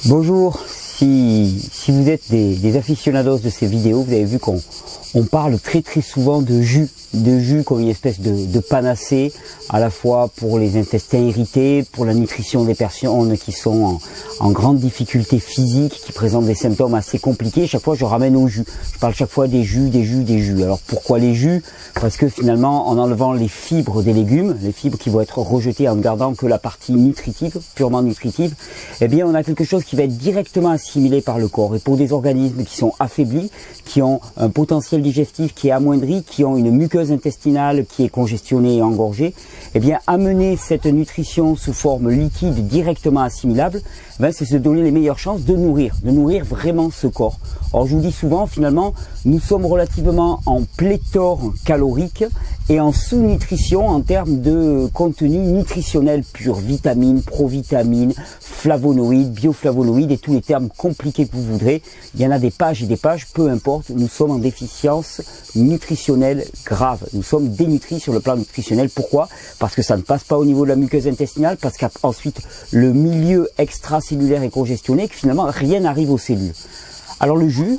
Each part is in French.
Bonjour, si vous êtes des aficionados de ces vidéos, vous avez vu qu'on parle très souvent de jus comme une espèce de panacée, à la fois pour les intestins irrités, pour la nutrition des personnes qui sont en grande difficulté physique, qui présentent des symptômes assez compliqués. Chaque fois je ramène au jus, je parle chaque fois des jus. Alors pourquoi les jus? Parce que finalement, en enlevant les fibres des légumes, les fibres qui vont être rejetées en ne gardant que la partie nutritive, purement nutritive, eh bien on a quelque chose qui va être directement assimilé par le corps. Et pour des organismes qui sont affaiblis, qui ont un potentiel digestif qui est amoindri, qui ont une muqueuse intestinale qui est congestionnée et engorgée, eh bien amener cette nutrition sous forme liquide directement assimilable, c'est se donner les meilleures chances de nourrir vraiment ce corps. Or je vous dis souvent, finalement, nous sommes relativement en pléthore calorique et en sous-nutrition en termes de contenu nutritionnel pur, vitamines, provitamines, flavonoïdes, bioflavonoïdes et tous les termes compliqués que vous voudrez. Il y en a des pages et des pages, peu importe, nous sommes en déficience nutritionnelle grave. Nous sommes dénutris sur le plan nutritionnel. Pourquoi? Parce que ça ne passe pas au niveau de la muqueuse intestinale, parce qu'ensuite le milieu extracellulaire est congestionné, que finalement rien n'arrive aux cellules. Alors le jus,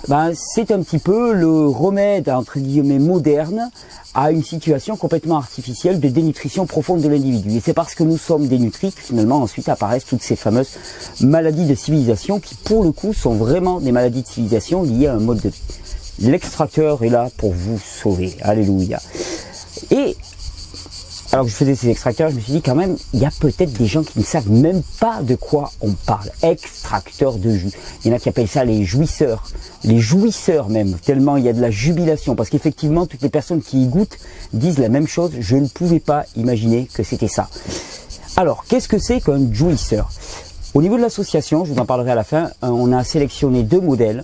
c'est un petit peu le remède entre guillemets moderne à une situation complètement artificielle de dénutrition profonde de l'individu. Et c'est parce que nous sommes dénutris que finalement ensuite apparaissent toutes ces fameuses maladies de civilisation qui pour le coup sont vraiment des maladies de civilisation liées à un mode de vie. L'extracteur est là pour vous sauver. Alléluia. Et alors que je faisais ces extracteurs, je me suis dit quand même, il y a peut-être des gens qui ne savent même pas de quoi on parle. Extracteurs de jus. Il y en a qui appellent ça les jouisseurs même, tellement il y a de la jubilation. Parce qu'effectivement, toutes les personnes qui y goûtent disent la même chose. Je ne pouvais pas imaginer que c'était ça. Alors, qu'est-ce que c'est qu'un jouisseur? Au niveau de l'association, je vous en parlerai à la fin, on a sélectionné 2 modèles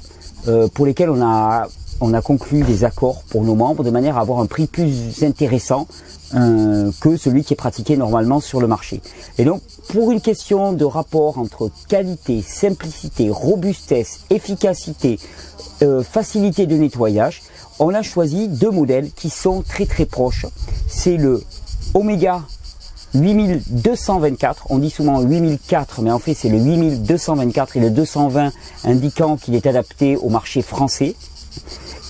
pour lesquels on a conclu des accords pour nos membres de manière à avoir un prix plus intéressant que celui qui est pratiqué normalement sur le marché. Et donc, pour une question de rapport entre qualité, simplicité, robustesse, efficacité, facilité de nettoyage, on a choisi 2 modèles qui sont très proches. C'est le Omega 8224, on dit souvent 8004, mais en fait c'est le 8224 et le 220 indiquant qu'il est adapté au marché français,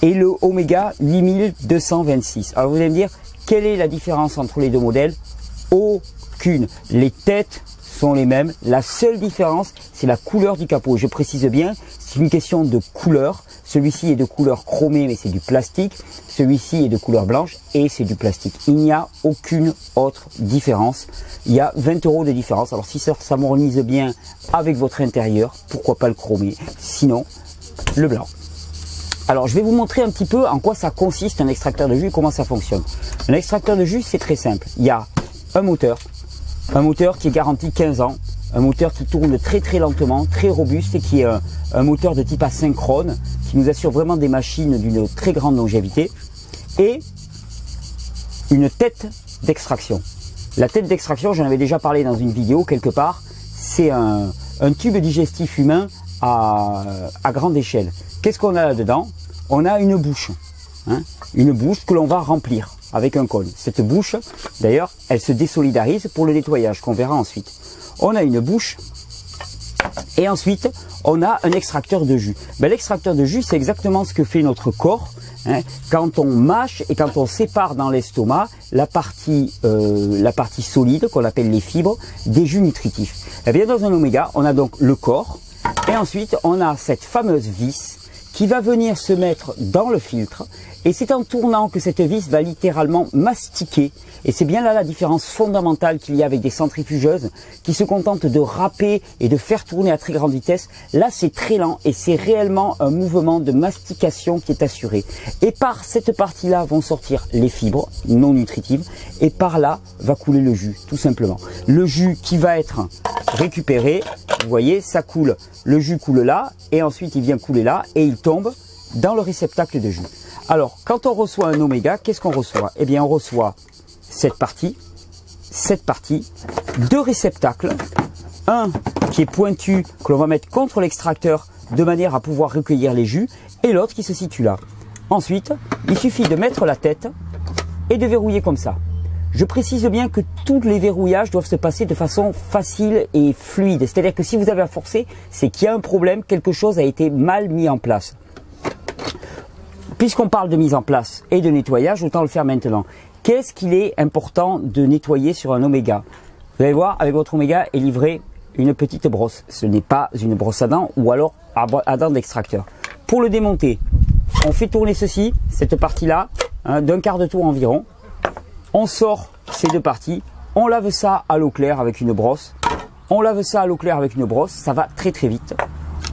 et le Omega 8226. Alors vous allez me dire, quelle est la différence entre les 2 modèles? Aucune. Les têtes sont les mêmes. La seule différence, c'est la couleur du capot. Je précise bien, c'est une question de couleur. Celui-ci est de couleur chromée, mais c'est du plastique. Celui-ci est de couleur blanche et c'est du plastique. Il n'y a aucune autre différence. Il y a 20 € de différence. Alors si ça s'harmonise bien avec votre intérieur, pourquoi pas le chromé? Sinon, le blanc. Alors je vais vous montrer un petit peu en quoi ça consiste un extracteur de jus et comment ça fonctionne. Un extracteur de jus, c'est très simple. Il y a un moteur qui est garanti 15 ans, un moteur qui tourne très lentement, très robuste et qui est un moteur de type asynchrone qui nous assure vraiment des machines d'une très grande longévité, et une tête d'extraction. La tête d'extraction, j'en avais déjà parlé dans une vidéo quelque part, c'est un tube digestif humain à grande échelle. Qu'est-ce qu'on a là-dedans? On a une bouche, une bouche que l'on va remplir avec un cône. Cette bouche, d'ailleurs, elle se désolidarise pour le nettoyage, qu'on verra ensuite. On a une bouche et ensuite, on a un extracteur de jus. L'extracteur de jus, c'est exactement ce que fait notre corps quand on mâche et quand on sépare dans l'estomac la partie solide, qu'on appelle les fibres, des jus nutritifs. Et bien dans un oméga, on a donc le corps, et ensuite on a cette fameuse vis qui va venir se mettre dans le filtre, et c'est en tournant que cette vis va littéralement mastiquer. Et c'est bien là la différence fondamentale qu'il y a avec des centrifugeuses qui se contentent de râper et de faire tourner à très grande vitesse. Là c'est très lent et c'est réellement un mouvement de mastication qui est assuré. Et par cette partie-là vont sortir les fibres non nutritives, et par là va couler le jus, tout simplement. Le jus qui va être récupéré, vous voyez, ça coule. Le jus coule là, et ensuite il vient couler là, et il tombe dans le réceptacle de jus. Alors, quand on reçoit un oméga, qu'est-ce qu'on reçoit? Eh bien, on reçoit cette partie, 2 réceptacles, un qui est pointu, que l'on va mettre contre l'extracteur de manière à pouvoir recueillir les jus, et l'autre qui se situe là. Ensuite, il suffit de mettre la tête et de verrouiller comme ça. Je précise bien que tous les verrouillages doivent se passer de façon facile et fluide. C'est-à-dire que si vous avez à forcer, c'est qu'il y a un problème, quelque chose a été mal mis en place. Puisqu'on parle de mise en place et de nettoyage, autant le faire maintenant. Qu'est-ce qu'il est important de nettoyer sur un Omega? Vous allez voir, avec votre Omega est livré une petite brosse. Ce n'est pas une brosse à dents ou alors à dents d'extracteur. Pour le démonter, on fait tourner ceci, cette partie-là, hein, d'un quart de tour environ. On sort ces deux parties, on lave ça à l'eau claire avec une brosse. On lave ça à l'eau claire avec une brosse, ça va très très vite.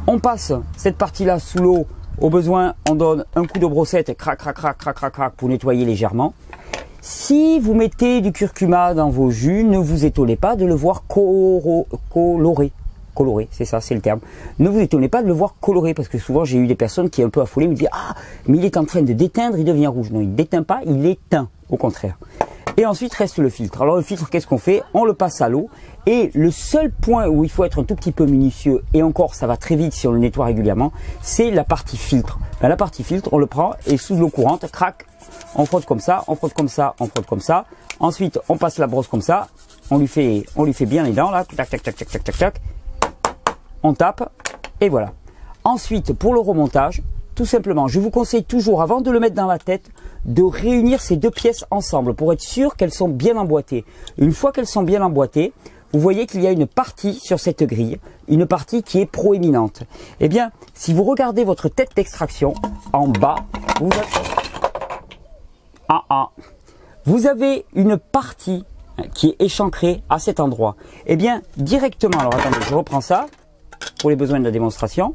On passe cette partie-là sous l'eau. Au besoin, on donne un coup de brossette, crac, crac, crac, crac, crac, crac, pour nettoyer légèrement. Si vous mettez du curcuma dans vos jus, ne vous étonnez pas de le voir coloré. Coloré, c'est ça, c'est le terme. Ne vous étonnez pas de le voir coloré, parce que souvent j'ai eu des personnes qui, un peu affolées, me disent « Ah, mais il est en train de déteindre, il devient rouge. » Non, il ne déteint pas, il est teint, au contraire. Et ensuite reste le filtre. Alors le filtre, qu'est-ce qu'on fait? On le passe à l'eau. Et le seul point où il faut être un tout petit peu minutieux, et encore ça va très vite si on le nettoie régulièrement, c'est la partie filtre. Ben, la partie filtre, on le prend et sous l'eau courante, crac, on frotte comme ça, on frotte comme ça, on frotte comme ça. Ensuite, on passe la brosse comme ça, on lui fait bien les dents là, tac, tac, tac, tac, tac, tac, tac. On tape et voilà. Ensuite, pour le remontage, tout simplement, je vous conseille toujours, avant de le mettre dans la tête, de réunir ces deux pièces ensemble pour être sûr qu'elles sont bien emboîtées. Une fois qu'elles sont bien emboîtées, vous voyez qu'il y a une partie sur cette grille, une partie qui est proéminente. Eh bien, si vous regardez votre tête d'extraction, en bas, vous avez une partie qui est échancrée à cet endroit. Eh bien, directement, alors attendez, je reprends ça pour les besoins de la démonstration.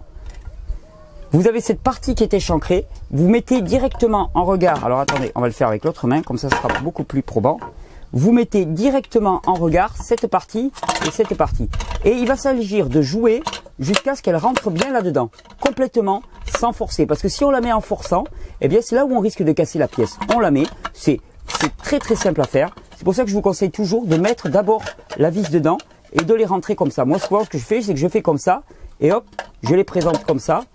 Vous avez cette partie qui est échancrée, vous mettez directement en regard, alors attendez, on va le faire avec l'autre main, comme ça sera beaucoup plus probant. Vous mettez directement en regard cette partie et cette partie. Et il va s'agir de jouer jusqu'à ce qu'elle rentre bien là-dedans, complètement, sans forcer. Parce que si on la met en forçant, eh bien c'est là où on risque de casser la pièce. On la met, c'est très très simple à faire. C'est pour ça que je vous conseille toujours de mettre d'abord la vis dedans et de les rentrer comme ça. Moi souvent ce que je fais, c'est que je fais comme ça, et hop, je les présente comme ça.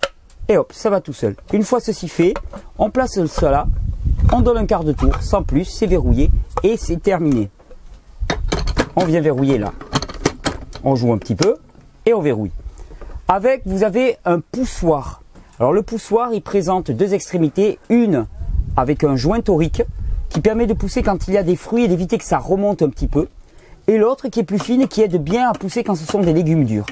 Et hop, ça va tout seul. Une fois ceci fait, on place cela, on donne un quart de tour, sans plus, c'est verrouillé et c'est terminé. On vient verrouiller là. On joue un petit peu et on verrouille. Avec, vous avez un poussoir. Alors le poussoir, il présente deux extrémités. Une avec un joint torique qui permet de pousser quand il y a des fruits et d'éviter que ça remonte un petit peu. Et l'autre qui est plus fine et qui aide bien à pousser quand ce sont des légumes durs.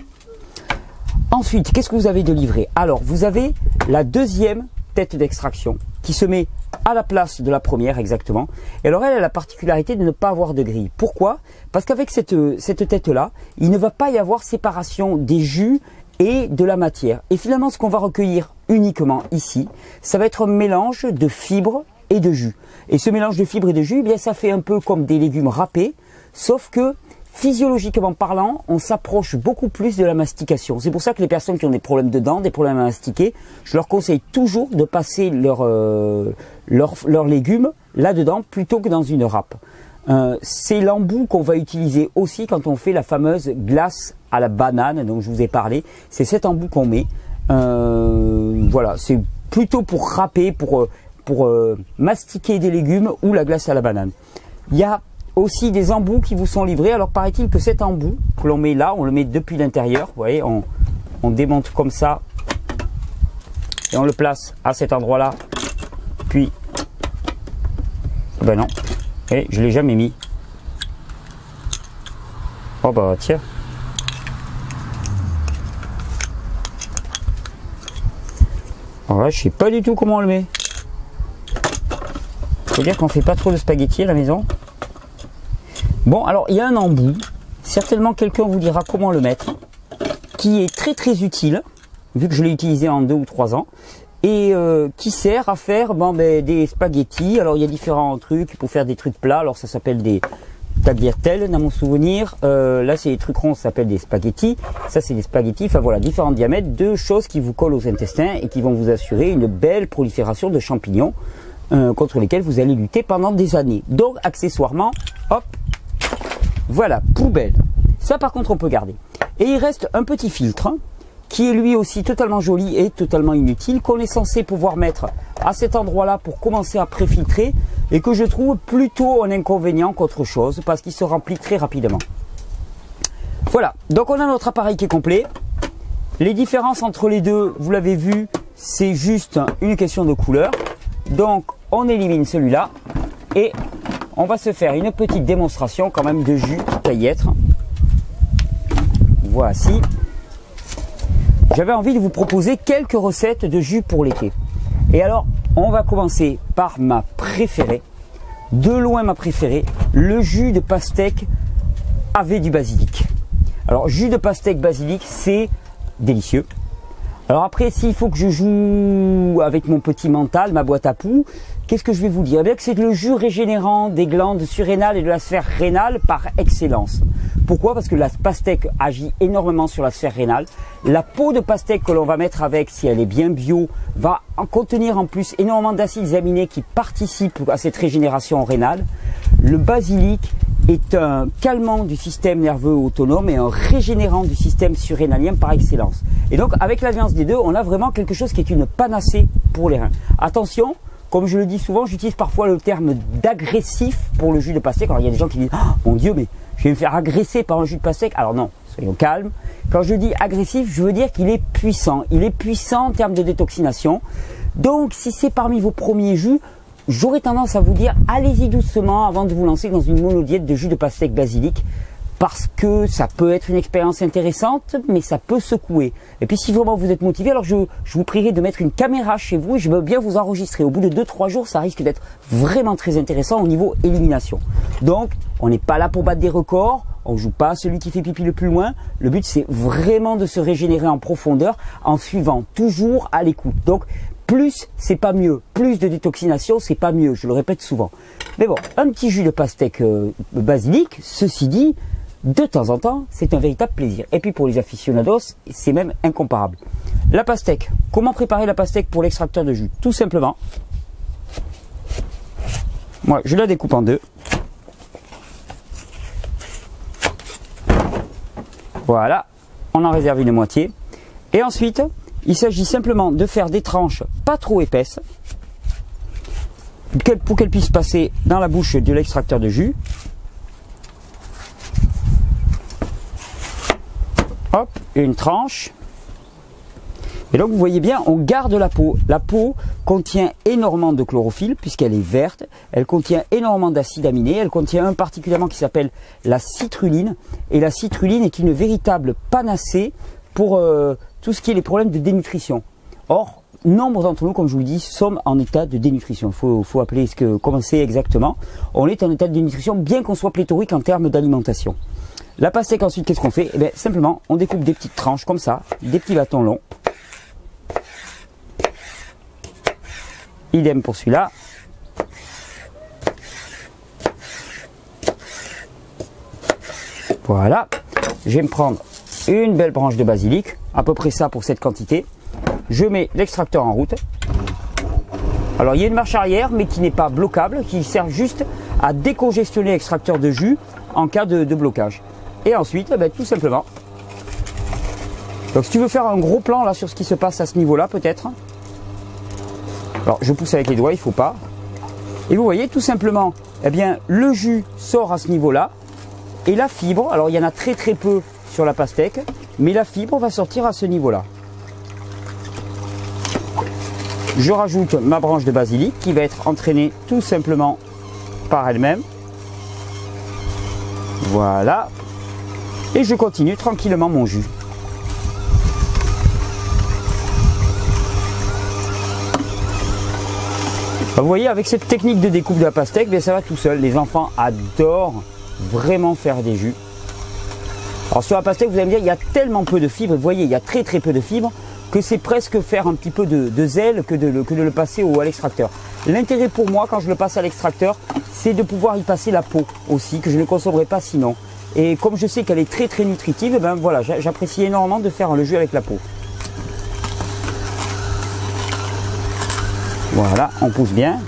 Ensuite, qu'est-ce que vous avez de livré? Alors, vous avez la deuxième tête d'extraction qui se met à la place de la première exactement. Et alors, elle a la particularité de ne pas avoir de grille. Pourquoi? Parce qu'avec cette tête-là, il ne va pas y avoir séparation des jus et de la matière. Et finalement, ce qu'on va recueillir uniquement ici, ça va être un mélange de fibres et de jus. Et ce mélange de fibres et de jus, eh bien, ça fait un peu comme des légumes râpés, sauf que physiologiquement parlant, on s'approche beaucoup plus de la mastication. C'est pour ça que les personnes qui ont des problèmes de dents, des problèmes à mastiquer, je leur conseille toujours de passer leurs légumes là-dedans plutôt que dans une râpe. C'est l'embout qu'on va utiliser aussi quand on fait la fameuse glace à la banane dont je vous ai parlé. C'est cet embout qu'on met. Voilà, c'est plutôt pour râper, pour mastiquer des légumes ou la glace à la banane. Il y a aussi des embouts qui vous sont livrés. Alors paraît-il que cet embout que l'on met là, on le met depuis l'intérieur. Vous voyez, on démonte comme ça et on le place à cet endroit-là. Puis, ben non, et je l'ai jamais mis. Oh bah tiens. Alors là, je sais pas du tout comment on le met. Faut dire qu'on fait pas trop de spaghettis à la maison. Bon, alors il y a un embout, certainement quelqu'un vous dira comment le mettre, qui est très très utile, vu que je l'ai utilisé en 2 ou 3 ans, et qui sert à faire des spaghettis. Alors il y a différents trucs pour faire des trucs plats, alors ça s'appelle des tagliatelles dans mon souvenir, là c'est des trucs ronds, ça s'appelle des spaghettis, ça c'est des spaghettis, enfin voilà, différents diamètres, deux choses qui vous collent aux intestins et qui vont vous assurer une belle prolifération de champignons contre lesquels vous allez lutter pendant des années. Donc accessoirement, hop, voilà, poubelle. Ça par contre on peut garder. Et il reste un petit filtre qui est lui aussi totalement joli et totalement inutile, qu'on est censé pouvoir mettre à cet endroit-là pour commencer à préfiltrer, et que je trouve plutôt un inconvénient qu'autre chose, parce qu'il se remplit très rapidement. Voilà, donc on a notre appareil qui est complet. Les différences entre les deux, vous l'avez vu, c'est juste une question de couleur. Donc on élimine celui-là et on va se faire une petite démonstration quand même de jus paillettes. Voici. J'avais envie de vous proposer quelques recettes de jus pour l'été. Et alors, on va commencer par ma préférée, de loin ma préférée, le jus de pastèque avec du basilic. Alors, jus de pastèque basilic, c'est délicieux. Alors après, s'il faut que je joue avec mon petit mental, ma boîte à poux, qu'est-ce que je vais vous dire? Eh bien que c'est le jus régénérant des glandes surrénales et de la sphère rénale par excellence. Pourquoi? Parce que la pastèque agit énormément sur la sphère rénale. La peau de pastèque que l'on va mettre avec, si elle est bien bio, va en contenir en plus énormément d'acides aminés qui participent à cette régénération rénale. Le basilic est un calmant du système nerveux autonome et un régénérant du système surrénalien par excellence. Et donc avec l'alliance des deux, on a vraiment quelque chose qui est une panacée pour les reins. Attention, comme je le dis souvent, j'utilise parfois le terme d'agressif pour le jus de pastèque. Alors il y a des gens qui disent oh, mon Dieu, mais je vais me faire agresser par un jus de pastèque. Alors non, soyons calmes. Quand je dis agressif, je veux dire qu'il est puissant. Il est puissant en termes de détoxination. Donc si c'est parmi vos premiers jus, j'aurais tendance à vous dire allez-y doucement avant de vous lancer dans une monodiète de jus de pastèque basilic, parce que ça peut être une expérience intéressante, mais ça peut secouer. Et puis si vraiment vous êtes motivé, alors je vous prierai de mettre une caméra chez vous et je veux bien vous enregistrer. Au bout de 2-3 jours, ça risque d'être vraiment très intéressant au niveau élimination. Donc, on n'est pas là pour battre des records, on ne joue pas à celui qui fait pipi le plus loin. Le but, c'est vraiment de se régénérer en profondeur en suivant toujours à l'écoute. Donc, plus, c'est pas mieux. Plus de détoxination, c'est pas mieux. Je le répète souvent. Mais bon, un petit jus de pastèque basilic, ceci dit, de temps en temps, c'est un véritable plaisir. Et puis pour les aficionados, c'est même incomparable. La pastèque. Comment préparer la pastèque pour l'extracteur de jus? Tout simplement. Moi, je la découpe en deux. Voilà. On en réserve une moitié. Et ensuite, il s'agit simplement de faire des tranches pas trop épaisses pour qu'elles puissent passer dans la bouche de l'extracteur de jus. Hop, une tranche. Et donc vous voyez bien, on garde la peau. La peau contient énormément de chlorophylle puisqu'elle est verte. Elle contient énormément d'acides aminés. Elle contient un particulièrement qui s'appelle la citrulline. Et la citrulline est une véritable panacée pour tout ce qui est les problèmes de dénutrition. Or, nombre d'entre nous, comme je vous le dis, sommes en état de dénutrition. Il faut appeler comment c'est exactement. On est en état de dénutrition bien qu'on soit pléthorique en termes d'alimentation. La pastèque ensuite, qu'est-ce qu'on fait? Eh bien, simplement, on découpe des petites tranches comme ça, des petits bâtons longs. Idem pour celui-là. Voilà. Je vais me prendre une belle branche de basilic, à peu près ça pour cette quantité. Je mets l'extracteur en route. Alors, il y a une marche arrière, mais qui n'est pas bloquable, qui sert juste à décongestionner l'extracteur de jus en cas de blocage. Et ensuite, eh bien, tout simplement. Donc si tu veux faire un gros plan là sur ce qui se passe à ce niveau-là, peut-être. Alors je pousse avec les doigts, il ne faut pas. Et vous voyez tout simplement, eh bien, le jus sort à ce niveau-là. Et la fibre, alors il y en a très très peu sur la pastèque, mais la fibre va sortir à ce niveau-là. Je rajoute ma branche de basilic qui va être entraînée tout simplement par elle-même. Voilà. Et je continue tranquillement mon jus. Vous voyez, avec cette technique de découpe de la pastèque, bien, ça va tout seul. Les enfants adorent vraiment faire des jus. Alors sur la pastèque, vous allez me dire, il y a tellement peu de fibres. Vous voyez, il y a très très peu de fibres que c'est presque faire un petit peu de zèle que de le passer à l'extracteur. L'intérêt pour moi, quand je le passe à l'extracteur, c'est de pouvoir y passer la peau aussi, que je ne consommerai pas sinon. Et comme je sais qu'elle est très très nutritive, ben voilà, j'apprécie énormément de faire le jus avec la peau. Voilà, on pousse bien.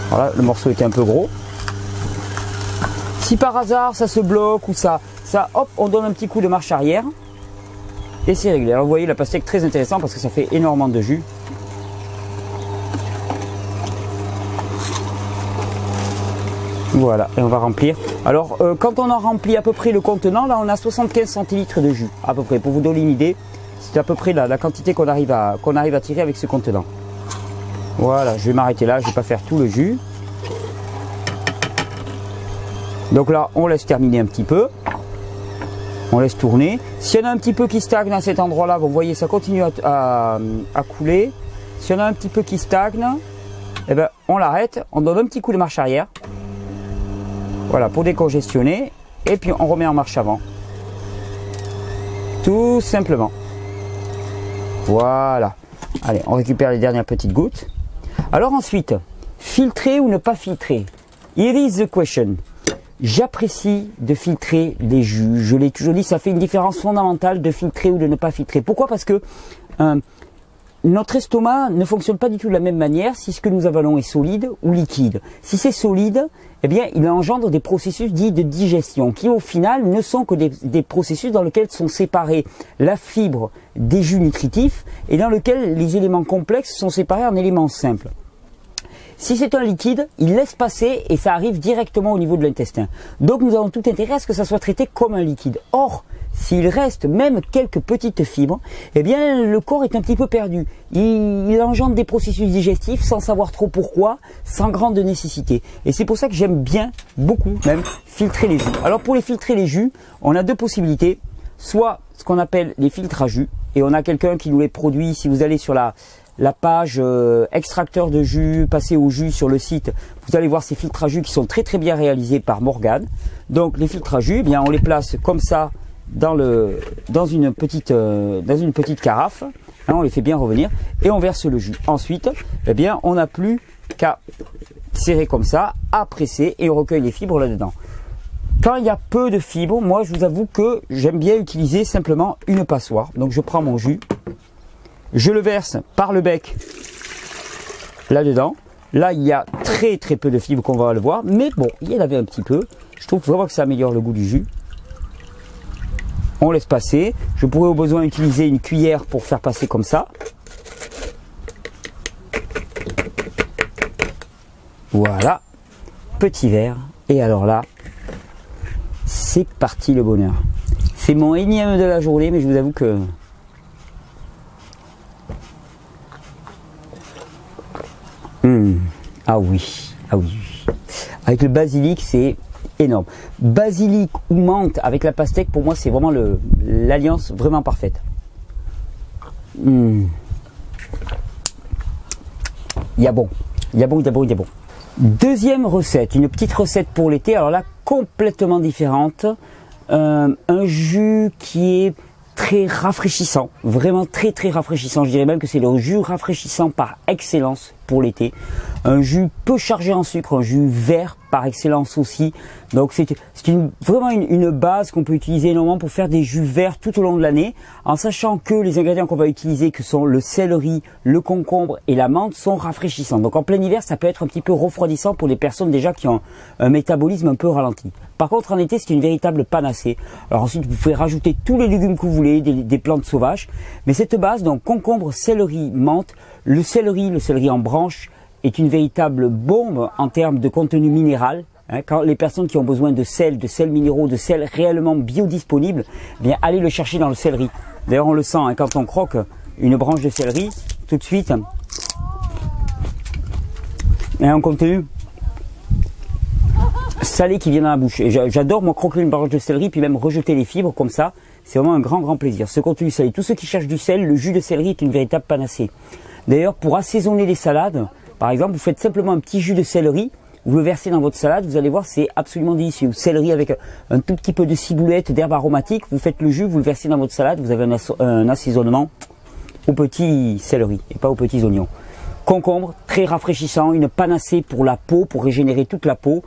Voilà, le morceau était un peu gros. Si par hasard ça se bloque ou ça, hop, on donne un petit coup de marche arrière. et c'est réglé. Alors vous voyez la pastèque très intéressant parce que ça fait énormément de jus. Voilà, et on va remplir. Alors quand on a rempli à peu près le contenant, là on a 75 centilitres de jus à peu près. Pour vous donner une idée, c'est à peu près la quantité qu'on arrive à tirer avec ce contenant. Voilà, je vais m'arrêter là, je ne vais pas faire tout le jus. Donc là, on laisse terminer un petit peu. On laisse tourner. S'il y en a un petit peu qui stagne à cet endroit-là, vous voyez, ça continue à couler. S'il y en a un petit peu qui stagne, eh ben, on l'arrête, on donne un petit coup de marche arrière. Voilà, pour décongestionner. Et puis on remet en marche avant. Tout simplement. Voilà. Allez, on récupère les dernières petites gouttes. Alors ensuite, filtrer ou ne pas filtrer? Here is the question. J'apprécie de filtrer les jus. Je l'ai toujours dit, ça fait une différence fondamentale de filtrer ou de ne pas filtrer. Pourquoi? Parce que notre estomac ne fonctionne pas du tout de la même manière si ce que nous avalons est solide ou liquide. Si c'est solide, eh bien, il engendre des processus dits de digestion qui, au final, ne sont que des processus dans lesquels sont séparés la fibre des jus nutritifs et dans lesquels les éléments complexes sont séparés en éléments simples. Si c'est un liquide, il laisse passer et ça arrive directement au niveau de l'intestin. Donc nous avons tout intérêt à ce que ça soit traité comme un liquide. Or, s'il reste même quelques petites fibres, eh bien le corps est un petit peu perdu. Il engendre des processus digestifs sans savoir trop pourquoi, sans grande nécessité. Et c'est pour ça que j'aime bien, beaucoup même, filtrer les jus. Alors pour les filtrer les jus, on a deux possibilités. Soit ce qu'on appelle les filtres à jus, et on a quelqu'un qui nous les produit. Si vous allez sur la page extracteur de jus, passer au jus sur le site, vous allez voir ces filtres à jus qui sont très très bien réalisés par Morgane. Donc les filtres à jus, eh bien on les place comme ça dans une petite carafe, hein, on les fait bien revenir et on verse le jus. Ensuite, eh bien on n'a plus qu'à serrer comme ça, à presser et on recueille les fibres là-dedans. Quand il y a peu de fibres, moi je vous avoue que j'aime bien utiliser simplement une passoire. Donc je prends mon jus, je le verse par le bec là-dedans. Là, il y a très très peu de fibres, qu'on va le voir. Mais bon, il y en avait un petit peu. Je trouve vraiment que ça améliore le goût du jus. On laisse passer. Je pourrais au besoin utiliser une cuillère pour faire passer comme ça. Voilà. Petit verre. Et alors là, c'est parti le bonheur. C'est mon énième de la journée, mais je vous avoue que... Ah oui, ah oui. Avec le basilic, c'est énorme. Basilic ou menthe avec la pastèque, pour moi, c'est vraiment l'alliance vraiment parfaite. Il y a bon, il y a bon, il y a bon, il y a bon. Deuxième recette, une petite recette pour l'été. Alors là, complètement différente. Un jus qui est très rafraîchissant, vraiment très très rafraîchissant. Je dirais même que c'est le jus rafraîchissant par excellence pour l'été. Un jus peu chargé en sucre, un jus vert par excellence aussi. Donc c'est vraiment une base qu'on peut utiliser énormément pour faire des jus verts tout au long de l'année, en sachant que les ingrédients qu'on va utiliser, que sont le céleri, le concombre et la menthe, sont rafraîchissants. Donc en plein hiver, ça peut être un petit peu refroidissant pour les personnes déjà qui ont un métabolisme un peu ralenti. Par contre, en été, c'est une véritable panacée. Alors ensuite, vous pouvez rajouter tous les légumes que vous voulez, des plantes sauvages. Mais cette base, donc concombre, céleri, menthe, le céleri en branche, est une véritable bombe en termes de contenu minéral. Hein, quand les personnes qui ont besoin de sel minéraux, de sel réellement biodisponible, eh bien allez le chercher dans le céleri. D'ailleurs, on le sent hein, quand on croque une branche de céleri, tout de suite, et un contenu salé qui vient dans la bouche. Et j'adore moi croquer une branche de céleri puis même rejeter les fibres comme ça. C'est vraiment un grand plaisir. Ce contenu salé, tous ceux qui cherchent du sel, le jus de céleri est une véritable panacée. D'ailleurs, pour assaisonner les salades, par exemple, vous faites simplement un petit jus de céleri, vous le versez dans votre salade, vous allez voir, c'est absolument délicieux. Céleri avec un tout petit peu de ciboulette, d'herbe aromatique, vous faites le jus, vous le versez dans votre salade, vous avez un assaisonnement au petit céleri et pas aux petits oignons. Concombre, très rafraîchissant, une panacée pour la peau, pour régénérer toute la peau,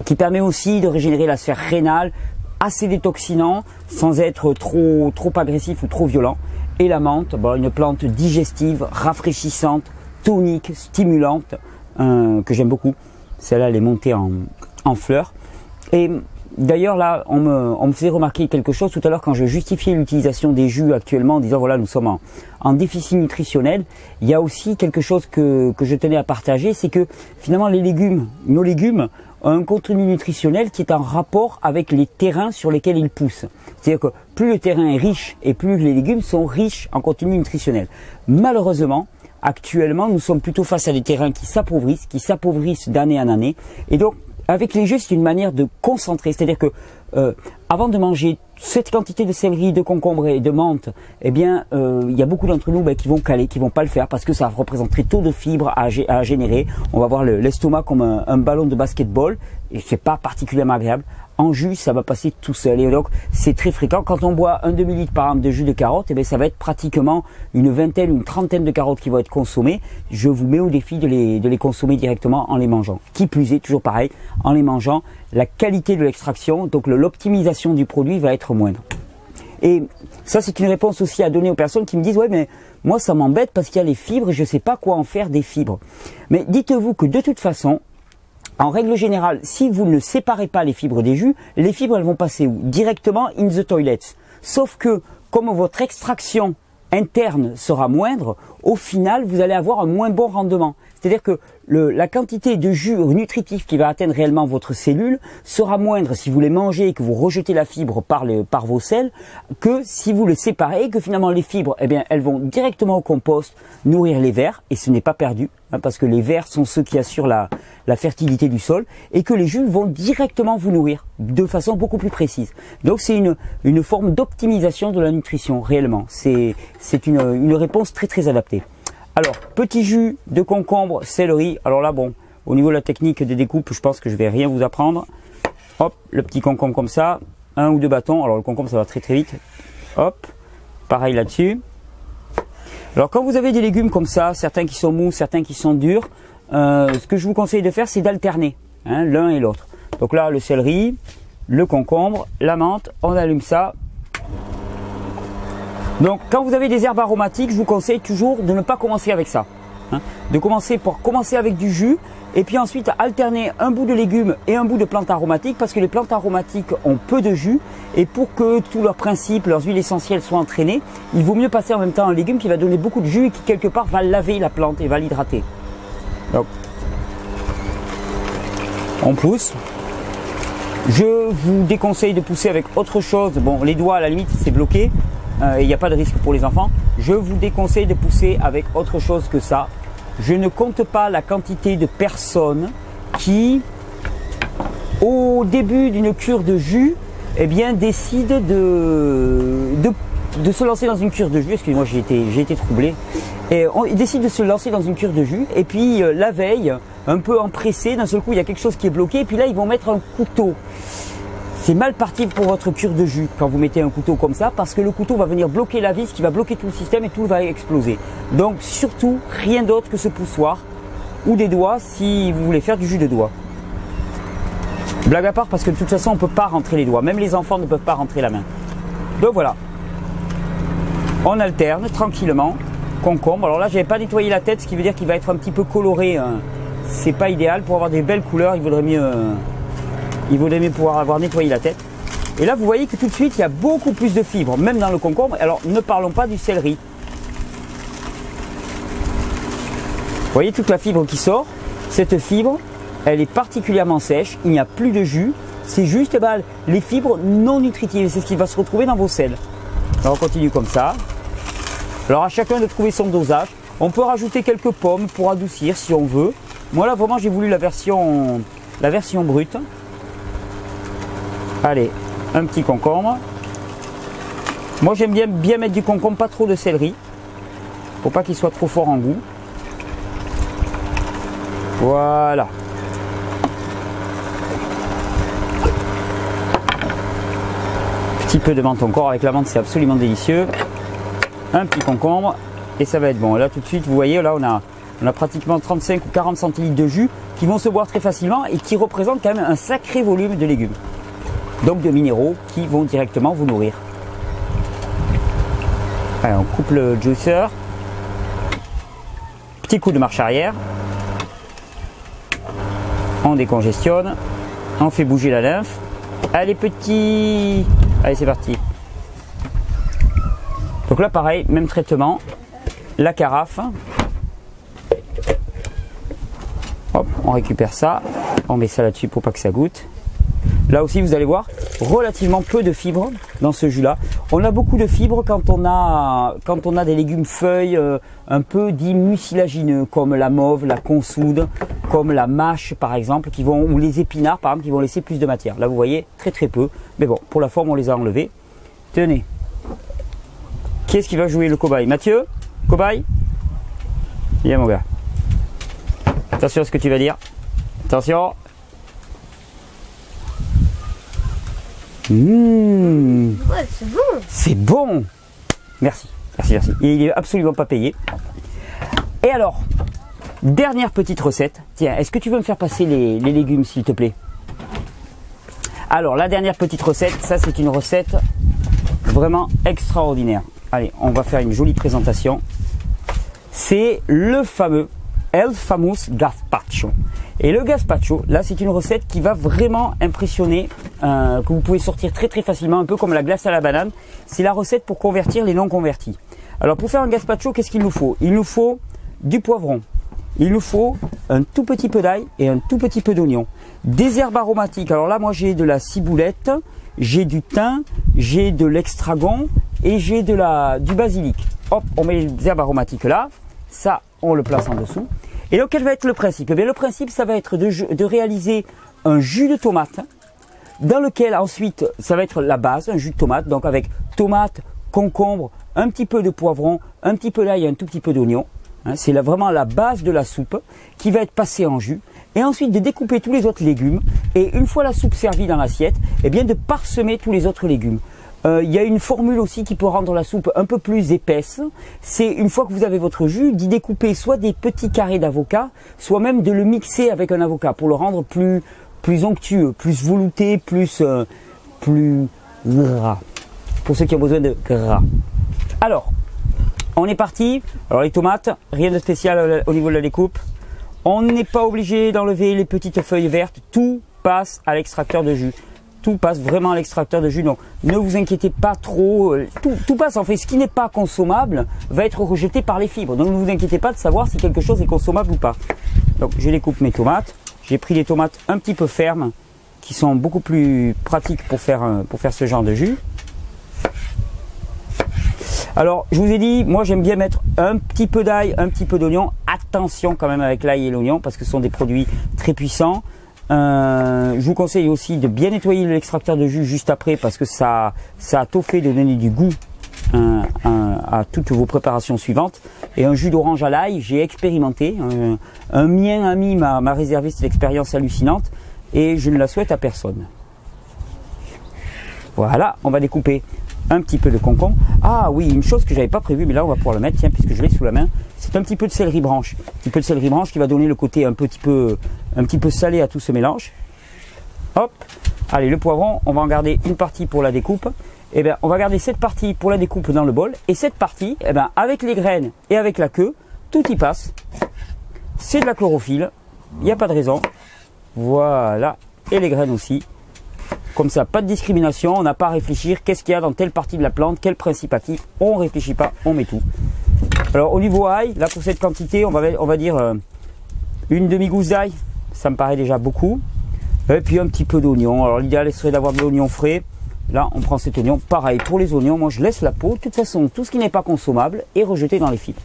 qui permet aussi de régénérer la sphère rénale, assez détoxinant, sans être trop agressif ou trop violent. Et la menthe, bon, une plante digestive, rafraîchissante, tonique, stimulante, que j'aime beaucoup. Celle-là, elle est montée en fleurs. Et d'ailleurs là, on me faisait remarquer quelque chose tout à l'heure quand je justifiais l'utilisation des jus actuellement en disant voilà, nous sommes en déficit nutritionnel. Il y a aussi quelque chose que je tenais à partager, c'est que finalement nos légumes ont un contenu nutritionnel qui est en rapport avec les terrains sur lesquels ils poussent. C'est-à-dire que plus le terrain est riche et plus les légumes sont riches en contenu nutritionnel. Malheureusement, actuellement, nous sommes plutôt face à des terrains qui s'appauvrissent d'année en année. Et donc, avec les jus, c'est une manière de concentrer. C'est-à-dire que avant de manger cette quantité de céleri, de concombre et de menthe, eh bien, il y a beaucoup d'entre nous qui vont caler, qui vont pas le faire parce que ça représenterait trop de fibres à générer. On va voir l'estomac comme un ballon de basketball et c'est pas particulièrement agréable. En jus, ça va passer tout seul. Et donc, c'est très fréquent. Quand on boit un demi-litre par exemple de jus de carotte, eh bien, ça va être pratiquement une vingtaine, une trentaine de carottes qui vont être consommées. Je vous mets au défi de les consommer directement en les mangeant. Qui plus est, toujours pareil, en les mangeant, la qualité de l'extraction, donc l'optimisation du produit va être moindre. Et ça, c'est une réponse aussi à donner aux personnes qui me disent « Ouais, mais moi, ça m'embête parce qu'il y a les fibres et je ne sais pas quoi en faire des fibres. » Mais dites-vous que de toute façon, en règle générale, si vous ne séparez pas les fibres des jus, les fibres elles vont passer où? Directement in the toilets. Sauf que, comme votre extraction interne sera moindre, au final, vous allez avoir un moins bon rendement. C'est-à-dire que la quantité de jus nutritif qui va atteindre réellement votre cellule sera moindre si vous les mangez et que vous rejetez la fibre par vos selles que si vous les séparez et que finalement les fibres, eh bien, elles vont directement au compost nourrir les vers et ce n'est pas perdu hein, parce que les vers sont ceux qui assurent la fertilité du sol et que les jus vont directement vous nourrir de façon beaucoup plus précise. Donc c'est une forme d'optimisation de la nutrition réellement. C'est une réponse très très adaptée. Alors, petit jus de concombre, céleri. Alors là, bon, au niveau de la technique de découpe, je pense que je vais rien vous apprendre. Hop, le petit concombre comme ça, 1 ou 2 bâtons. Alors le concombre, ça va très très vite. Hop, pareil là-dessus. Alors quand vous avez des légumes comme ça, certains qui sont mous, certains qui sont durs, ce que je vous conseille de faire, c'est d'alterner hein, l'un et l'autre. Donc là, le céleri, le concombre, la menthe, on allume ça. Donc quand vous avez des herbes aromatiques, je vous conseille toujours de ne pas commencer avec ça. Hein, de commencer avec du jus et puis ensuite alterner un bout de légumes et un bout de plantes aromatiques parce que les plantes aromatiques ont peu de jus et pour que tous leurs principes, leurs huiles essentielles soient entraînées, il vaut mieux passer en même temps un légume qui va donner beaucoup de jus et qui quelque part va laver la plante et va l'hydrater. Donc on pousse. Je vous déconseille de pousser avec autre chose. Bon, les doigts à la limite c'est bloqué. Il n'y a pas de risque pour les enfants. Je vous déconseille de pousser avec autre chose que ça. Je ne compte pas la quantité de personnes qui, au début d'une cure de jus, eh bien, décident de se lancer dans une cure de jus. Excusez-moi, j'ai été troublé. Et ils décident de se lancer dans une cure de jus. Et puis, la veille, un peu empressé, d'un seul coup, il y a quelque chose qui est bloqué. Et puis là, ils vont mettre un couteau. C'est mal parti pour votre cure de jus quand vous mettez un couteau comme ça parce que le couteau va venir bloquer la vis qui va bloquer tout le système et tout va exploser. Donc surtout rien d'autre que ce poussoir ou des doigts si vous voulez faire du jus de doigts. Blague à part parce que de toute façon on ne peut pas rentrer les doigts, même les enfants ne peuvent pas rentrer la main. Donc voilà, on alterne tranquillement, concombre. Alors là j'avais pas nettoyé la tête, ce qui veut dire qu'il va être un petit peu coloré. Hein. C'est pas idéal pour avoir des belles couleurs, il vaudrait mieux pouvoir avoir nettoyé la tête. Et là, vous voyez que tout de suite, il y a beaucoup plus de fibres, même dans le concombre. Alors, ne parlons pas du céleri. Vous voyez toute la fibre qui sort. Cette fibre, elle est particulièrement sèche. Il n'y a plus de jus. C'est juste les fibres non nutritives. C'est ce qui va se retrouver dans vos selles. Alors, on continue comme ça. Alors, à chacun de trouver son dosage. On peut rajouter quelques pommes pour adoucir si on veut. Moi, là, vraiment, j'ai voulu la version brute. Allez, un petit concombre. Moi j'aime bien mettre du concombre, pas trop de céleri. Faut pas qu'il soit trop fort en goût. Voilà. Petit peu de menthe encore. Avec la menthe c'est absolument délicieux. Un petit concombre et ça va être bon. Là tout de suite vous voyez là on a pratiquement 35 ou 40 centilitres de jus qui vont se boire très facilement et qui représentent quand même un sacré volume de légumes. Donc de minéraux qui vont directement vous nourrir. Allez, on coupe le juicer. Petit coup de marche arrière. On décongestionne. On fait bouger la lymphe. Allez petit. Allez c'est parti. Donc là pareil, même traitement. La carafe. Hop, on récupère ça. On met ça là-dessus pour pas que ça goûte. Là aussi vous allez voir, relativement peu de fibres dans ce jus là. On a beaucoup de fibres quand on a des légumes feuilles un peu dits mucilagineux, comme la mauve, la consoude, comme la mâche par exemple, ou les épinards par exemple, qui vont laisser plus de matière. Là vous voyez, très peu, mais bon, pour la forme on les a enlevés. Tenez, qui est-ce qui va jouer le cobaye? Mathieu, cobaye? Viens mon gars. Attention à ce que tu vas dire. Attention. Ouais, c'est bon. C'est bon. Merci. Et il est absolument pas payé. Et alors, dernière petite recette. Tiens, est-ce que tu veux me faire passer les légumes s'il te plaît? Alors, la dernière petite recette, ça c'est une recette vraiment extraordinaire. Allez, on va faire une jolie présentation. C'est le fameux El Famous Gazpacho. Et le gazpacho, là c'est une recette qui va vraiment impressionner, que vous pouvez sortir très facilement, un peu comme la glace à la banane. C'est la recette pour convertir les non convertis. Alors pour faire un gazpacho, qu'est-ce qu'il nous faut? Il nous faut du poivron, il nous faut un tout petit peu d'ail et un tout petit peu d'oignon. Des herbes aromatiques, alors là moi j'ai de la ciboulette, j'ai du thym, j'ai de l'extragon et j'ai du basilic. Hop, on met les herbes aromatiques là, ça on le place en dessous. Et donc, quel va être le principe? Eh bien, le principe, ça va être de réaliser un jus de tomate, dans lequel ensuite, ça va être la base, un jus de tomate, donc avec tomate, concombre, un petit peu de poivron, un petit peu d'ail et un tout petit peu d'oignon. Hein, c'est vraiment la base de la soupe qui va être passée en jus. Et ensuite, de découper tous les autres légumes. Et une fois la soupe servie dans l'assiette, eh bien, de parsemer tous les autres légumes. Il y a une formule aussi qui peut rendre la soupe un peu plus épaisse. C'est une fois que vous avez votre jus, d'y découper soit des petits carrés d'avocat, soit même de le mixer avec un avocat pour le rendre plus onctueux, plus velouté, plus gras. Pour ceux qui ont besoin de gras. Alors, on est parti. Alors les tomates, rien de spécial au niveau de la découpe. On n'est pas obligé d'enlever les petites feuilles vertes. Tout passe à l'extracteur de jus. Tout passe vraiment à l'extracteur de jus, donc ne vous inquiétez pas trop, tout passe en fait, ce qui n'est pas consommable va être rejeté par les fibres, donc ne vous inquiétez pas de savoir si quelque chose est consommable ou pas. Donc je découpe mes tomates, j'ai pris des tomates un petit peu fermes, qui sont beaucoup plus pratiques pour faire ce genre de jus. Alors je vous ai dit, moi j'aime bien mettre un petit peu d'ail, un petit peu d'oignon, attention quand même avec l'ail et l'oignon, parce que ce sont des produits très puissants. Je vous conseille aussi de bien nettoyer l'extracteur de jus juste après parce que ça a tôt fait de donner du goût à toutes vos préparations suivantes. Et un jus d'orange à l'ail, j'ai expérimenté. Un mien ami m'a réservé cette expérience hallucinante et je ne la souhaite à personne. Voilà, on va découper un petit peu de concombre. Ah oui, une chose que j'avais pas prévue, mais là on va pouvoir le mettre, tiens, puisque je l'ai sous la main. C'est un petit peu de céleri branche. Un petit peu de céleri branche qui va donner le côté un petit peu salé à tout ce mélange. Hop. Allez, le poivron, on va en garder une partie pour la découpe. Et bien, on va garder cette partie pour la découpe dans le bol. Et cette partie, eh ben, avec les graines et avec la queue, tout y passe. C'est de la chlorophylle. Il n'y a pas de raison. Voilà. Et les graines aussi. Comme ça, pas de discrimination, on n'a pas à réfléchir qu'est-ce qu'il y a dans telle partie de la plante, quel principe actif, on ne réfléchit pas, on met tout. Alors au niveau ail, là pour cette quantité, on va dire une demi-gousse d'ail, ça me paraît déjà beaucoup. Et puis un petit peu d'oignon, alors l'idéal serait d'avoir de l'oignon frais. Là on prend cet oignon, pareil pour les oignons, moi je laisse la peau, de toute façon tout ce qui n'est pas consommable est rejeté dans les fibres.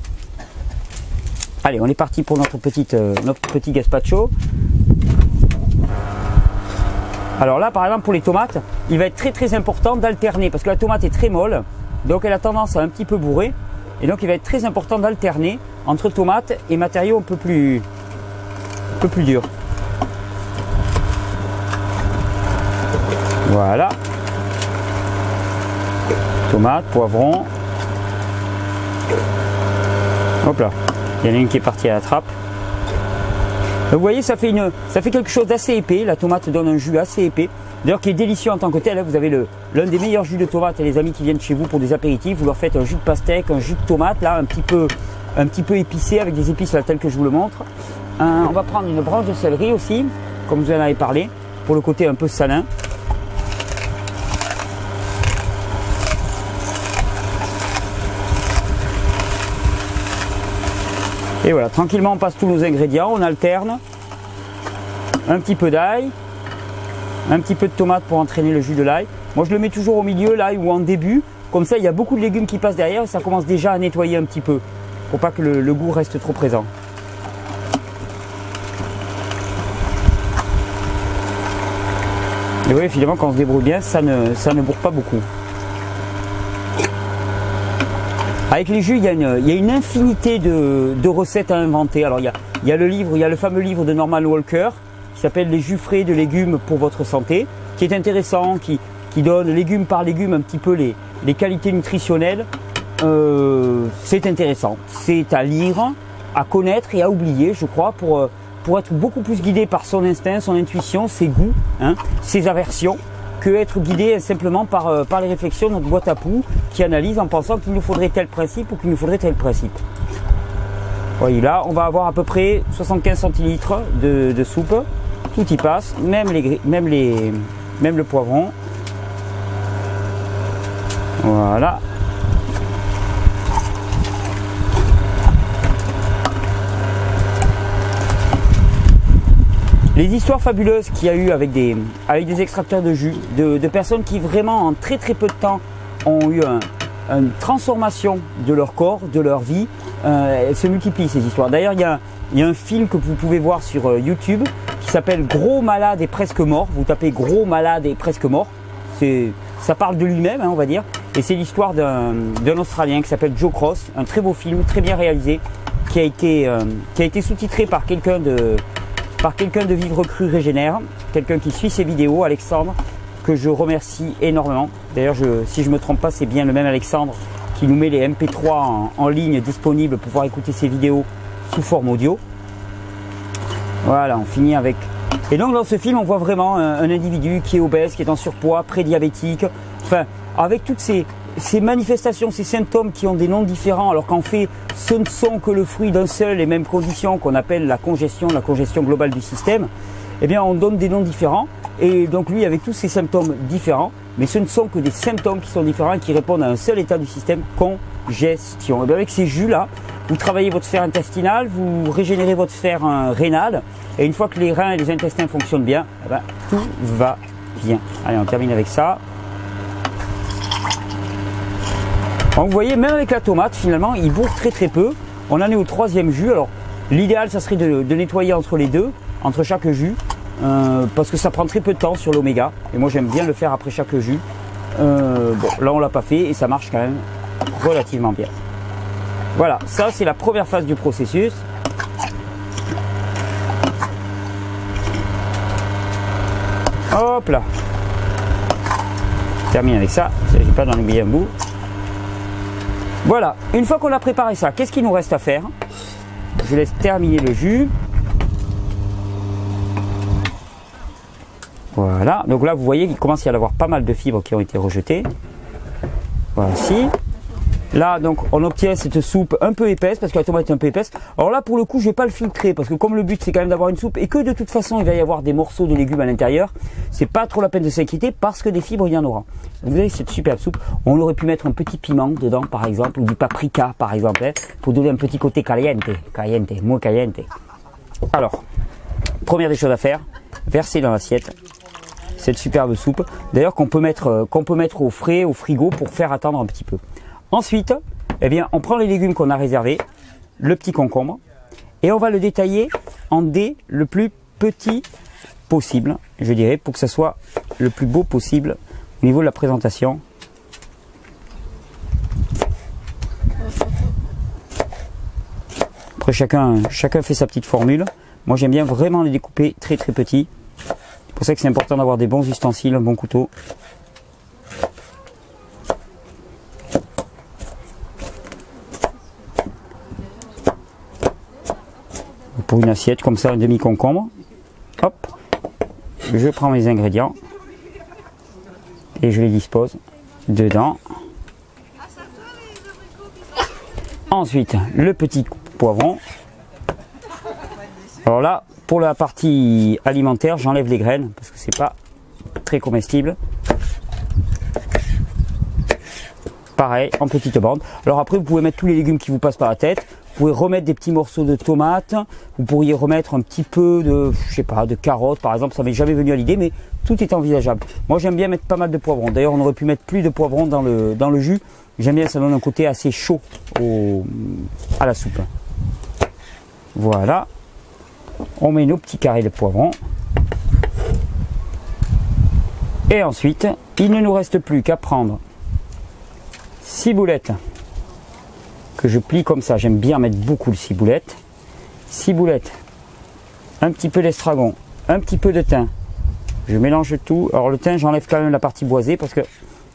Allez, on est parti pour notre petit gazpacho. Alors là, par exemple, pour les tomates, il va être très important d'alterner parce que la tomate est très molle, donc elle a tendance à un petit peu bourrer. Et donc, il va être très important d'alterner entre tomates et matériaux un peu plus durs. Voilà. Tomate, poivron. Hop là. Il y en a une qui est partie à la trappe. Vous voyez, ça fait quelque chose d'assez épais. La tomate donne un jus assez épais. D'ailleurs, qui est délicieux en tant que tel. Vous avez l'un des meilleurs jus de tomate et les amis qui viennent chez vous pour des apéritifs. Vous leur faites un jus de pastèque, un jus de tomate, là, un petit peu épicé avec des épices là, telles que je vous le montre. On va prendre une branche de céleri aussi, comme vous en avez parlé, pour le côté un peu salin. Et voilà, tranquillement on passe tous nos ingrédients, on alterne. Un petit peu d'ail, un petit peu de tomate pour entraîner le jus de l'ail. Moi je le mets toujours au milieu, l'ail, ou en début. Comme ça il y a beaucoup de légumes qui passent derrière et ça commence déjà à nettoyer un petit peu. Pour pas que le goût reste trop présent. Et oui, finalement quand on se débrouille bien, ça ne bourre pas beaucoup. Avec les jus, il y a une infinité de recettes à inventer. Alors il y a le fameux livre de Norman Walker qui s'appelle Les jus frais de légumes pour votre santé, qui est intéressant, qui donne légume par légume un petit peu les qualités nutritionnelles. C'est intéressant, c'est à lire, à connaître et à oublier, je crois, pour être beaucoup plus guidé par son instinct, son intuition, ses goûts, hein, ses aversions, que être guidé simplement par les réflexions de notre boîte à poux qui analyse en pensant qu'il nous faudrait tel principe ou qu'il nous faudrait tel principe. Voyez là, on va avoir à peu près 75 centilitres de soupe, tout y passe, même le poivron. Voilà. Les histoires fabuleuses qu'il y a eu avec des extracteurs de jus, de personnes qui vraiment en très très peu de temps ont eu une transformation de leur corps, de leur vie, elles se multiplient ces histoires. D'ailleurs il y a un film que vous pouvez voir sur YouTube qui s'appelle Gros malade et presque mort. Vous tapez Gros malade et presque mort, ça parle de lui-même, hein, on va dire, et c'est l'histoire d'un Australien qui s'appelle Joe Cross, un très beau film, très bien réalisé, qui a été sous-titré par quelqu'un de Vivre Cru Régénère, quelqu'un qui suit ses vidéos, Alexandre, que je remercie énormément. D'ailleurs, si je ne me trompe pas, c'est bien le même Alexandre qui nous met les MP3 en ligne disponibles pour pouvoir écouter ses vidéos sous forme audio. Voilà, on finit avec... Et donc dans ce film, on voit vraiment un individu qui est obèse, qui est en surpoids, prédiabétique, enfin, avec toutes ces manifestations, ces symptômes qui ont des noms différents, alors qu'en fait, ce ne sont que le fruit d'un seul et même condition qu'on appelle la congestion globale du système, eh bien on donne des noms différents, et donc lui avec tous ces symptômes différents, mais ce ne sont que des symptômes qui sont différents et qui répondent à un seul état du système, congestion. Et bien avec ces jus-là, vous travaillez votre sphère intestinale, vous régénérez votre sphère rénale, et une fois que les reins et les intestins fonctionnent bien, eh bien, tout va bien. Allez, on termine avec ça. Donc vous voyez, même avec la tomate, finalement, il bourre très très peu. On en est au troisième jus. Alors, l'idéal, ça serait de nettoyer entre les deux, entre chaque jus, parce que ça prend très peu de temps sur l'oméga. Et moi, j'aime bien le faire après chaque jus. Bon, là, on l'a pas fait et ça marche quand même relativement bien. Voilà, ça, c'est la première phase du processus. Hop là. Je termine avec ça. Je n'ai pas d'en oublier un bout. Voilà, une fois qu'on a préparé ça, qu'est-ce qu'il nous reste à faire? Je laisse terminer le jus. Voilà, donc là vous voyez qu'il commence à y avoir pas mal de fibres qui ont été rejetées. Voici. Là donc on obtient cette soupe un peu épaisse parce que la tomate est un peu épaisse. Alors là pour le coup je ne vais pas le filtrer parce que comme le but c'est quand même d'avoir une soupe et que de toute façon il va y avoir des morceaux de légumes à l'intérieur, c'est pas trop la peine de s'inquiéter parce que des fibres il y en aura. Vous avez cette superbe soupe. On aurait pu mettre un petit piment dedans par exemple ou du paprika par exemple, hein, pour donner un petit côté caliente, muy caliente. Alors, première des choses à faire, verser dans l'assiette cette superbe soupe. D'ailleurs qu'on peut mettre au frais, au frigo pour faire attendre un petit peu. Ensuite, eh bien, on prend les légumes qu'on a réservés, le petit concombre, et on va le détailler en dés le plus petit possible, je dirais, pour que ça soit le plus beau possible au niveau de la présentation. Après, chacun fait sa petite formule. Moi, j'aime bien vraiment les découper très très petits. C'est pour ça que c'est important d'avoir des bons ustensiles, un bon couteau. Pour une assiette comme ça, un demi-concombre, hop, je prends mes ingrédients et je les dispose dedans. Ensuite, le petit poivron. Alors là, pour la partie alimentaire, j'enlève les graines parce que c'est pas très comestible. pareil, en petites bandes. Alors après, vous pouvez mettre tous les légumes qui vous passent par la tête. Vous pouvez remettre des petits morceaux de tomates. Vous pourriez remettre un petit peu de, je sais pas, de carottes par exemple. Ça m'est jamais venu à l'idée, mais tout est envisageable. Moi, j'aime bien mettre pas mal de poivrons. D'ailleurs, on aurait pu mettre plus de poivrons dans le jus. J'aime bien, ça donne un côté assez chaud à la soupe. Voilà. On met nos petits carrés de poivrons. Et ensuite, il ne nous reste plus qu'à prendre 6 boulettes que je plie comme ça. J'aime bien mettre beaucoup de ciboulettes. 6 boulettes, un petit peu d'estragon, un petit peu de thym. Je mélange tout. Alors le thym, j'enlève quand même la partie boisée parce que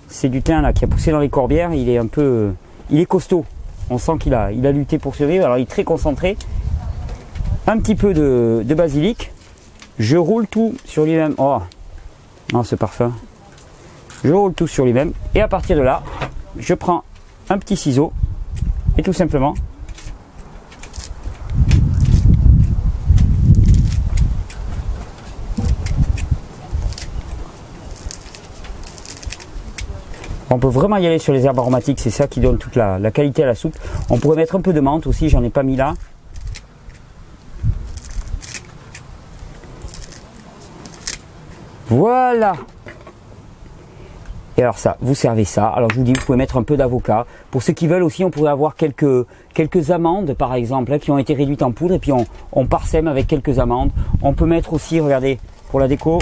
c'est du thym là qui a poussé dans les corbières. Il est un peu, il est costaud. On sent qu'il a lutté pour survivre. Alors il est très concentré. Un petit peu de basilic. Je roule tout sur lui-même. Oh, non, ce parfum. Je roule tout sur lui-même. Et à partir de là, je prends un petit ciseau. Et tout simplement, on peut vraiment y aller sur les herbes aromatiques. C'est ça qui donne toute la qualité à la soupe. On pourrait mettre un peu de menthe aussi. J'en ai pas mis là. Voilà. Et alors ça, vous servez ça. Alors je vous dis, vous pouvez mettre un peu d'avocat. Pour ceux qui veulent aussi, on pourrait avoir quelques amandes par exemple, là, qui ont été réduites en poudre. Et puis on parsème avec quelques amandes. On peut mettre aussi, regardez, pour la déco,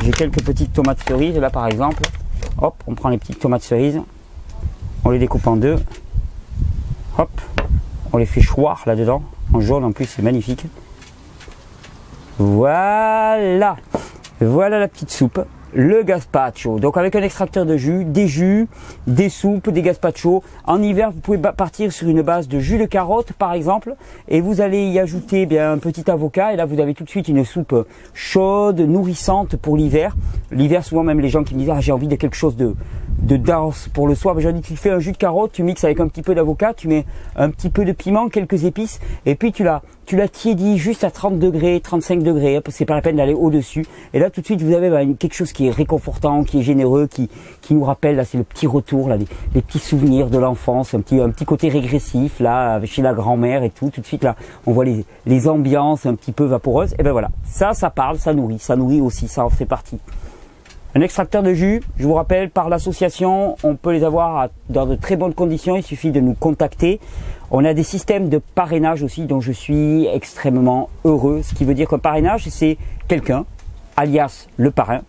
j'ai quelques petites tomates cerises là par exemple. Hop, on prend les petites tomates cerises. On les découpe en deux. Hop, on les fait choir là-dedans. En jaune en plus, c'est magnifique. Voilà. Voilà la petite soupe. Le gazpacho, donc avec un extracteur de jus, des soupes, des gazpachos. En hiver, vous pouvez partir sur une base de jus de carotte par exemple, et vous allez y ajouter bien un petit avocat, et là vous avez tout de suite une soupe chaude, nourrissante pour l'hiver. L'hiver, souvent même les gens qui me disent ah, j'ai envie de quelque chose de dense pour le soir, ben, j'ai dit tu fais un jus de carotte, tu mixes avec un petit peu d'avocat, tu mets un petit peu de piment, quelques épices, et puis tu la tiédis juste à 30 degrés, 35 degrés, c'est pas la peine d'aller au-dessus. Et là tout de suite vous avez quelque chose qui est réconfortant, qui est généreux, qui nous rappelle, là c'est le petit retour, là, les petits souvenirs de l'enfance, un petit côté régressif, là, chez la grand-mère et tout de suite là, on voit les ambiances un petit peu vaporeuses, et ben voilà, ça parle, ça nourrit aussi, ça en fait partie. Un extracteur de jus, je vous rappelle, par l'association, on peut les avoir dans de très bonnes conditions, il suffit de nous contacter. On a des systèmes de parrainage aussi dont je suis extrêmement heureux, ce qui veut dire qu'un parrainage, c'est quelqu'un, alias le parrain,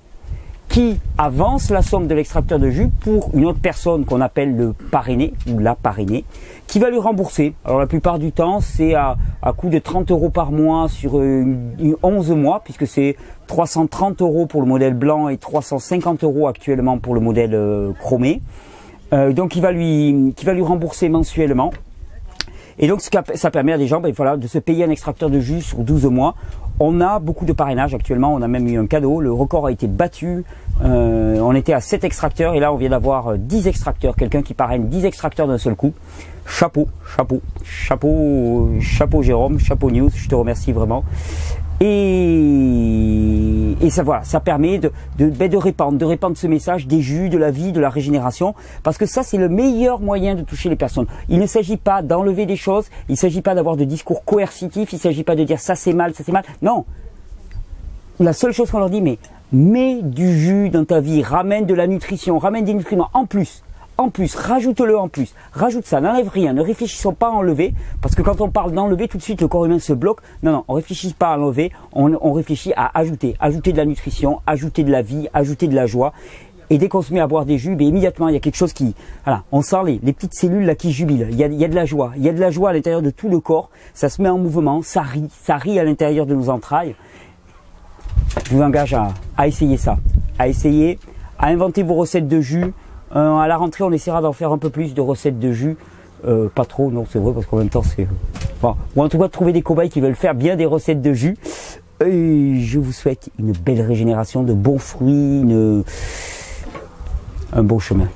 qui avance la somme de l'extracteur de jus pour une autre personne qu'on appelle le parrainé ou la parrainée, qui va lui rembourser. Alors la plupart du temps, c'est à coût de 30 € par mois sur 11 mois, puisque c'est 330 € pour le modèle blanc et 350 € actuellement pour le modèle chromé. Donc qui va lui rembourser mensuellement. Et donc ça permet à des gens voilà, de se payer un extracteur de jus sur 12 mois. On a beaucoup de parrainage actuellement, on a même eu un cadeau, le record a été battu, on était à 7 extracteurs et là on vient d'avoir 10 extracteurs, quelqu'un qui parraine 10 extracteurs d'un seul coup. Chapeau Jérôme, chapeau News, je te remercie vraiment. Et ça voilà, ça permet de répandre ce message des jus, de la vie, de la régénération, parce que ça c'est le meilleur moyen de toucher les personnes. Il ne s'agit pas d'enlever des choses, il ne s'agit pas d'avoir de discours coercitifs, il ne s'agit pas de dire ça c'est mal, non. La seule chose qu'on leur dit, mais mets du jus dans ta vie, ramène de la nutrition, ramène des nutriments en plus, rajoute-le en plus, rajoute ça, n'enlève rien, ne réfléchissons pas à enlever, parce que quand on parle d'enlever, tout de suite le corps humain se bloque. Non, on réfléchit pas à enlever, on réfléchit à ajouter de la nutrition, ajouter de la vie, ajouter de la joie. Et dès qu'on se met à boire des jus, immédiatement il y a quelque chose qui, voilà, on sent les petites cellules là qui jubilent, il y a de la joie, à l'intérieur de tout le corps, ça se met en mouvement, ça rit à l'intérieur de nos entrailles. Je vous engage à essayer ça, à inventer vos recettes de jus. À la rentrée, on essaiera d'en faire un peu plus de recettes de jus. Pas trop, non, c'est vrai, parce qu'en même temps, c'est... Bon. Ou en tout cas, de trouver des cobayes qui veulent faire bien des recettes de jus. Et je vous souhaite une belle régénération, de bons fruits, un bon chemin.